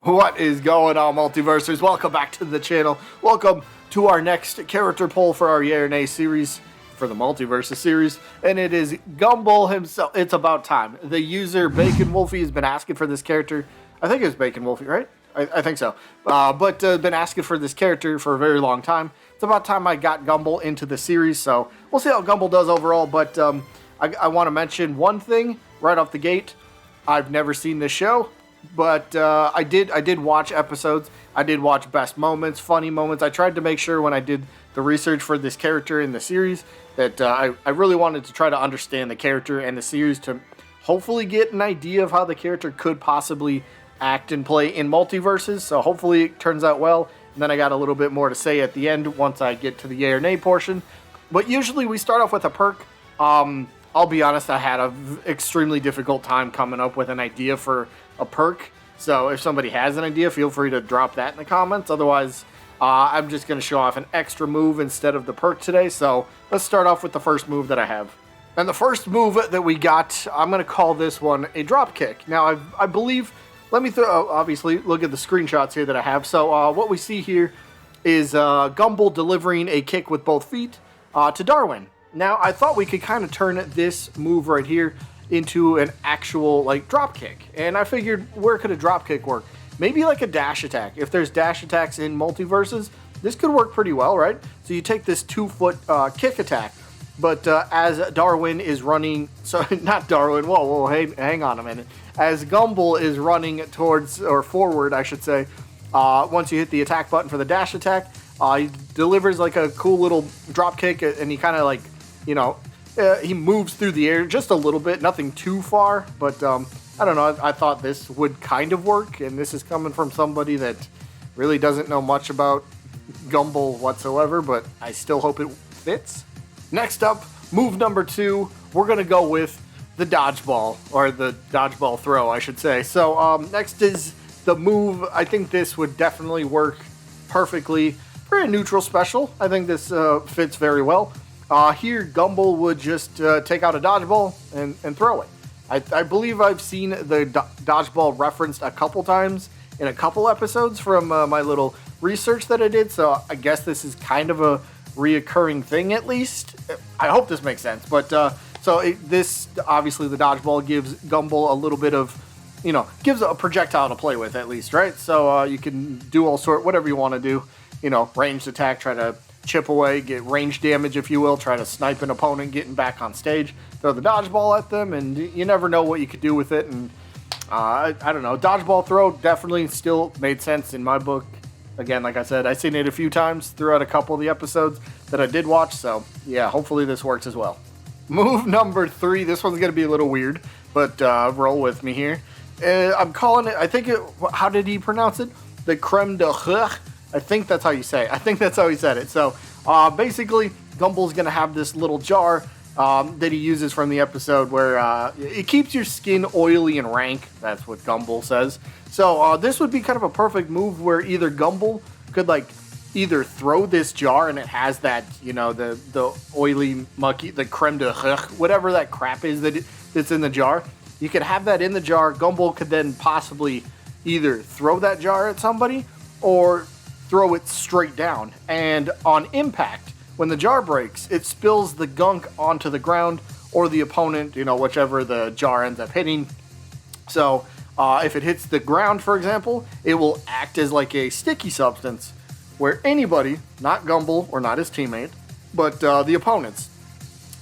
What is going on, Multiversers? Welcome back to the channel. Welcome to our next character poll for our Yay or Nay series, for the Multiversus series, and it is Gumball himself. It's about time. The user Bacon Wolfie has been asking for this character. I think it was Bacon Wolfie, right? I think so. But been asking for this character for a very long time. It's about time I got Gumball into the series, so we'll see how Gumball does overall. But I want to mention one thing right off the gate. I've never seen this show. But I did watch episodes. I did watch best moments, funny moments. I tried to make sure when I did the research for this character in the series that I really wanted to try to understand the character and the series to hopefully get an idea of how the character could possibly act and play in Multiverses. So hopefully it turns out well. And then I got a little bit more to say at the end once I get to the yay or nay portion. But usually we start off with a perk. I'll be honest, I had an extremely difficult time coming up with an idea for a perk. So if somebody has an idea, feel free to drop that in the comments. Otherwise, I'm just going to show off an extra move instead of the perk today. So let's start off with the first move that I have. And the first move that we got, I'm going to call this one a drop kick. Now, I believe, let me obviously look at the screenshots here that I have. So what we see here is Gumball delivering a kick with both feet to Darwin. Now, I thought we could kind of turn this move right here into an actual, like, drop kick. And I figured, where could a drop kick work? Maybe like a dash attack. If there's dash attacks in Multiverses, this could work pretty well, right? So you take this 2-foot kick attack. But as Darwin is running, so not Darwin, whoa, hey, hang on a minute. As Gumball is running towards, or forward, I should say, once you hit the attack button for the dash attack, he delivers like a cool little drop kick, and he kind of like, you know, he moves through the air just a little bit, nothing too far, but I don't know, I thought this would kind of work, and this is coming from somebody that really doesn't know much about Gumball whatsoever, but I still hope it fits. Next up, move number 2, we're going to go with the dodgeball, or the dodgeball throw, I should say. So next is the move. I think this would definitely work perfectly for a neutral special. I think this fits very well. Here, Gumball would just take out a dodgeball and throw it. I believe I've seen the dodgeball referenced a couple times in a couple episodes from my little research that I did, so I guess this is kind of a reoccurring thing at least. I hope this makes sense, but this, obviously the dodgeball gives Gumball a little bit of, you know, gives a projectile to play with at least, right? So you can do whatever you want to do, you know, ranged attack, try to chip away, get range damage, if you will, try to snipe an opponent getting back on stage, throw the dodgeball at them, and you never know what you could do with it. And I don't know, dodgeball throw definitely still made sense in my book. Again, like I said, I've seen it a few times throughout a couple of the episodes that I did watch, so yeah, hopefully this works as well. Move number 3, this one's going to be a little weird, but roll with me here. I'm calling it, how did he pronounce it? The creme de l'oeuf. I think that's how you say it. I think that's how he said it. So basically, Gumball's going to have this little jar that he uses from the episode where it keeps your skin oily and rank. That's what Gumball says. So this would be kind of a perfect move where either Gumball could like either throw this jar and it has that, you know, the oily, mucky, the creme de l'oeuf, whatever that crap is that's in the jar. You could have that in the jar. Gumball could then possibly either throw that jar at somebody or throw it straight down, and on impact, when the jar breaks, it spills the gunk onto the ground or the opponent, you know, whichever the jar ends up hitting. So if it hits the ground, for example, it will act as like a sticky substance where anybody, not Gumball or not his teammate, but the opponents,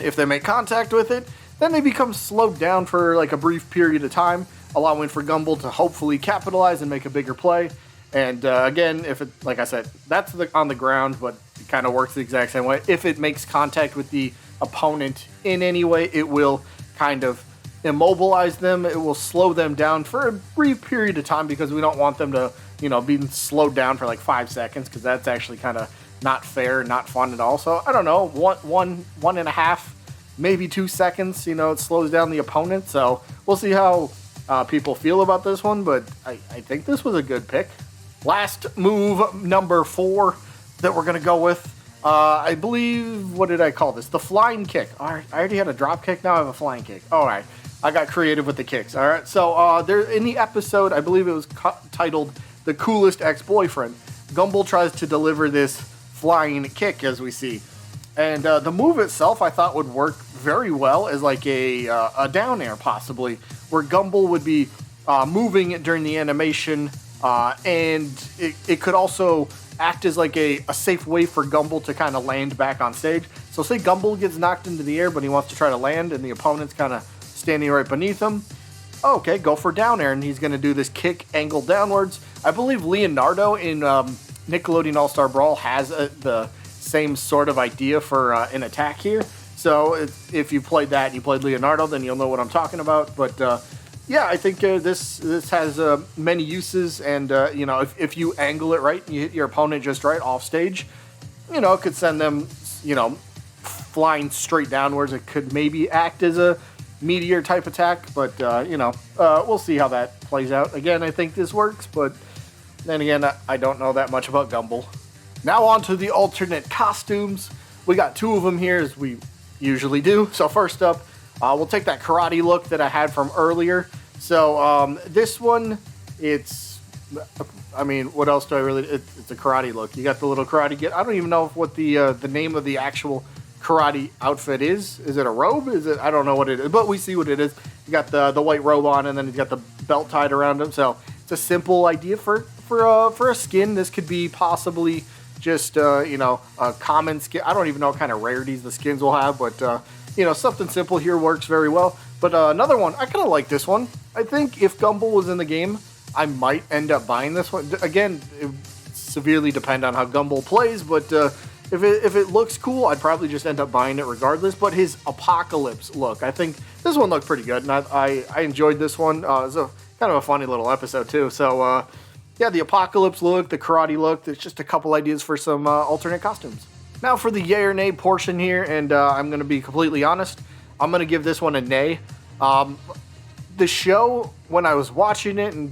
if they make contact with it, then they become slowed down for like a brief period of time, allowing for Gumball to hopefully capitalize and make a bigger play. And again, if it, like I said, that's on the ground, but it kind of works the exact same way. If it makes contact with the opponent in any way, it will kind of immobilize them. It will slow them down for a brief period of time because we don't want them to, you know, be slowed down for like 5 seconds because that's actually kind of not fair, not fun at all. So I don't know, one and a half, maybe 2 seconds, you know, it slows down the opponent. So we'll see how people feel about this one, but I think this was a good pick. Last move, number 4, that we're going to go with, I believe, what did I call this? The flying kick. All right, I already had a drop kick, now I have a flying kick. All right, I got creative with the kicks. All right, so there in the episode, I believe it was titled the coolest ex-boyfriend. Gumball tries to deliver this flying kick, as we see. And the move itself, I thought, would work very well as like a down air, possibly, where Gumball would be moving during the animation, and it could also act as like a safe way for Gumball to kind of land back on stage. So say Gumball gets knocked into the air, but he wants to try to land, and the opponent's kind of standing right beneath him. Okay, go for down air, and he's going to do this kick angled downwards. I believe Leonardo in Nickelodeon All-Star Brawl has the same sort of idea for an attack here. So if you played that and you played Leonardo, then you'll know what I'm talking about. But yeah, I think this has many uses, and you know, if you angle it right and you hit your opponent just right off stage, you know, it could send them, you know, flying straight downwards. It could maybe act as a meteor type attack, but you know, we'll see how that plays out. Again, I think this works, but then again, I don't know that much about Gumball. Now on to the alternate costumes. We got two of them here, as we usually do. So first up, we'll take that karate look that I had from earlier. So this one, it's, I mean, what else do I really, it's a karate look. You got the little karate get. I don't even know what the name of the actual karate outfit is. Is it a robe? Is it, I don't know what it is, but we see what it is. You got the white robe on, and then he's got the belt tied around him. So it's a simple idea for a skin. This could be possibly just you know, a common skin. I don't even know what kind of rarities the skins will have, but you know, something simple here works very well. But another one, I kind of like this one. I think if Gumball was in the game, I might end up buying this one. Again, it severely depend on how Gumball plays, but if it looks cool, I'd probably just end up buying it regardless. But his Apocalypse look, I think this one looked pretty good, and I enjoyed this one. It was a kind of a funny little episode too. So yeah, the Apocalypse look, the karate look, there's just a couple ideas for some alternate costumes. Now for the yay or nay portion here, and I'm going to be completely honest, I'm going to give this one a nay. The show, when I was watching it and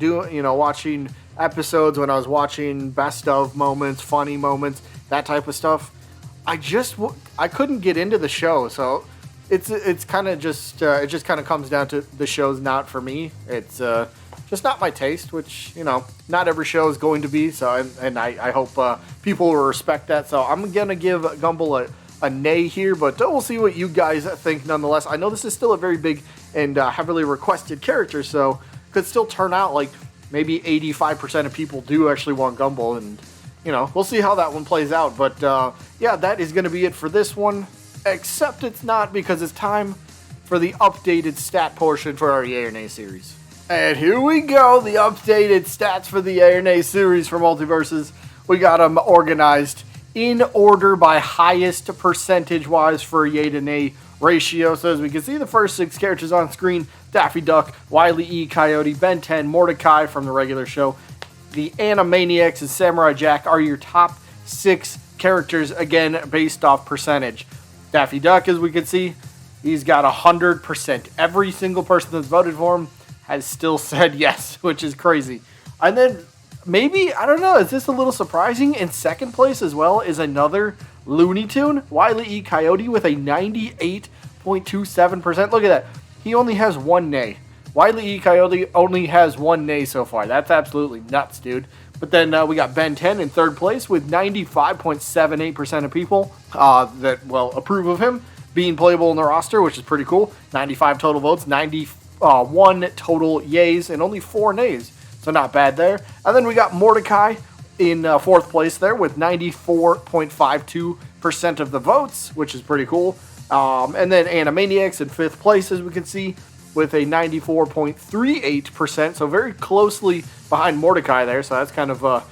watching episodes, when I was watching best of moments, funny moments, that type of stuff, I couldn't get into the show. So it's kind of just it just kind of comes down to the show's not for me. It's just not my taste, which, you know, not every show is going to be. So and I hope people will respect that. So I'm gonna give Gumball a nay here, but we'll see what you guys think nonetheless. I know this is still a very big and heavily requested character, so could still turn out like maybe 85% of people do actually want Gumball, and you know, we'll see how that one plays out. But yeah, that is going to be it for this one, except it's not, because it's time for the updated stat portion for our Yay or Nay series. And here we go, the updated stats for the Yay or Nay series for Multiverses. We got them organized in order by highest percentage-wise for Yay to Nay ratio. So as we can see, the first 6 characters on screen: Daffy Duck, Wile E. Coyote, Ben 10, Mordecai from the regular show. The Animaniacs and Samurai Jack are your top 6 characters, again, based off percentage. Daffy Duck, as we can see, he's got 100%. Every single person that's voted for him has still said yes, which is crazy. And then maybe, I don't know, is this a little surprising? In second place as well is another Looney Tune, Wile E. Coyote, with a 98.27%. Look at that. He only has one nay. Wile E. Coyote only has one nay so far. That's absolutely nuts, dude. But then we got Ben 10 in third place with 95.78% of people that, well, approve of him being playable in the roster, which is pretty cool. 95 total votes, 91 total yays, and only 4 nays. So not bad there. And then we got Mordecai in fourth place there with 94.52% of the votes, which is pretty cool. And then Animaniacs in fifth place, as we can see, with a 94.38%. So very closely behind Mordecai there. So that's kind of a,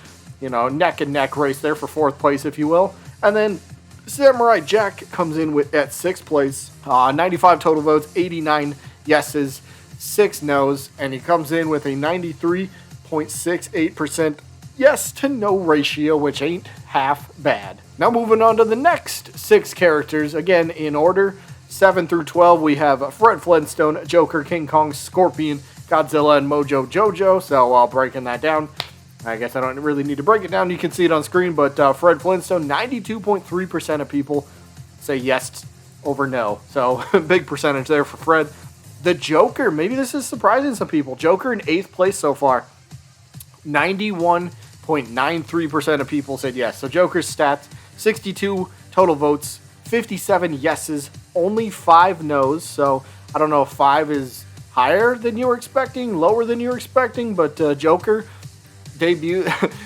you know, neck and neck race there for fourth place, if you will. And then Samurai Jack comes in at sixth place, 95 total votes, 89 yeses, 6 no's, and he comes in with a 93.68% yes to no ratio, which ain't half bad. Now moving on to the next 6 characters, again in order, 7 through 12, we have Fred Flintstone, Joker, King Kong, Scorpion, Godzilla, and Mojo Jojo. So breaking that down, I guess I don't really need to break it down. You can see it on screen, but Fred Flintstone, 92.3% of people say yes over no. So big percentage there for Fred. The Joker, maybe this is surprising some people. Joker in 8th place so far 91.93% of people said yes. So Joker's stats, 62 total votes, 57 yeses, only 5 no's. So I don't know if 5 is higher than you were expecting, lower than you were expecting, but Joker debut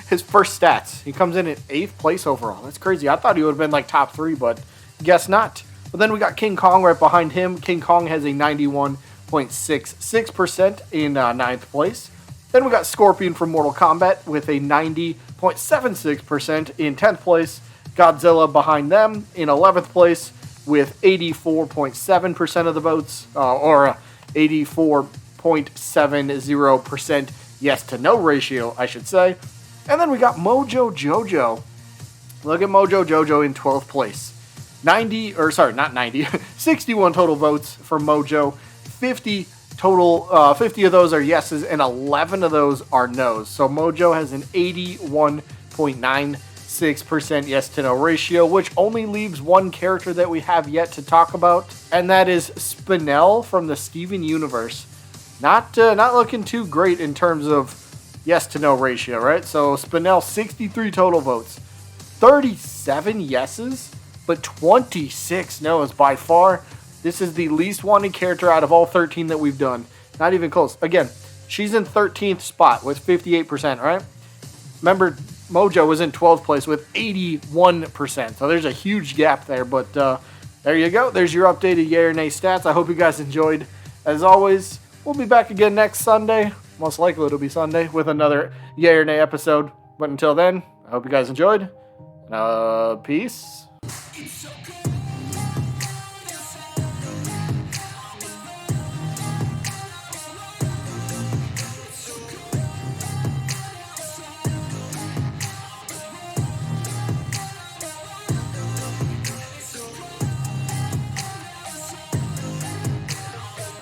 his first stats. He comes in at 8th place overall. That's crazy. I thought he would have been like top 3, but guess not. But then we got King Kong right behind him. King Kong has a 91.66% in 9th place. Then we got Scorpion from Mortal Kombat with a 90.76% in 10th place. Godzilla behind them in 11th place with 84.7% of the votes, or 84.70% yes to no ratio, I should say. And then we got Mojo Jojo. Look at Mojo Jojo in 12th place. 61 total votes for Mojo. 50 of those are yeses, and 11 of those are no's. So Mojo has an 81.96% yes to no ratio, which only leaves one character that we have yet to talk about, and that is Spinel from the Steven universe. Not looking too great in terms of yes to no ratio, right? So Spinel, 63 total votes, 37 yeses, but 26 no's. By far, this is the least wanted character out of all 13 that we've done. Not even close. Again, she's in 13th spot with 58%, right? Remember, Mojo was in 12th place with 81%. So there's a huge gap there. But there you go. There's your updated yay or nay stats. I hope you guys enjoyed. As always, we'll be back again next Sunday. Most likely it'll be Sunday with another yay or nay episode. But until then, I hope you guys enjoyed. Peace. It's so good.